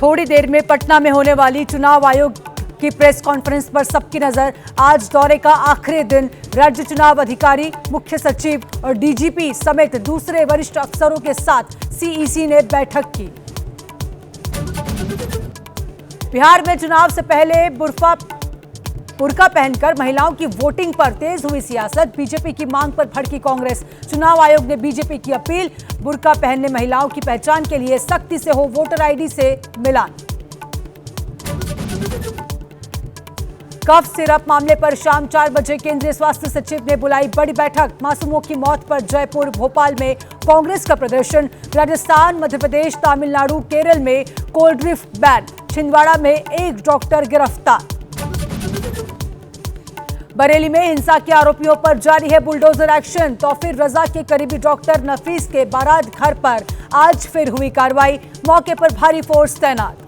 थोड़ी देर में पटना में होने वाली चुनाव आयोग की प्रेस कॉन्फ्रेंस पर सबकी नजर। आज दौरे का आखिरी दिन, राज्य चुनाव अधिकारी, मुख्य सचिव और डीजीपी समेत दूसरे वरिष्ठ अफसरों के साथ सीईसी ने बैठक की। बिहार में चुनाव से पहले बुर्का पहनकर महिलाओं की वोटिंग पर तेज हुई सियासत। बीजेपी की मांग पर भड़की कांग्रेस। चुनाव आयोग ने बीजेपी की अपील, बुर्का पहनने महिलाओं की पहचान के लिए सख्ती से हो वोटर आईडी से मिलान। कफ सिरप मामले पर शाम 4 बजे केंद्रीय स्वास्थ्य सचिव ने बुलाई बड़ी बैठक। मासूमों की मौत पर जयपुर, भोपाल में कांग्रेस का प्रदर्शन। राजस्थान, मध्य प्रदेश, तमिलनाडु, केरल में कोल्ड ड्रिंक बैन। छिंदवाड़ा में एक डॉक्टर गिरफ्तार। बरेली में हिंसा के आरोपियों पर जारी है बुलडोजर एक्शन। तौफीर रजा के करीबी डॉक्टर नफीस के बारात घर पर आज फिर हुई कार्रवाई। मौके पर भारी फोर्स तैनात।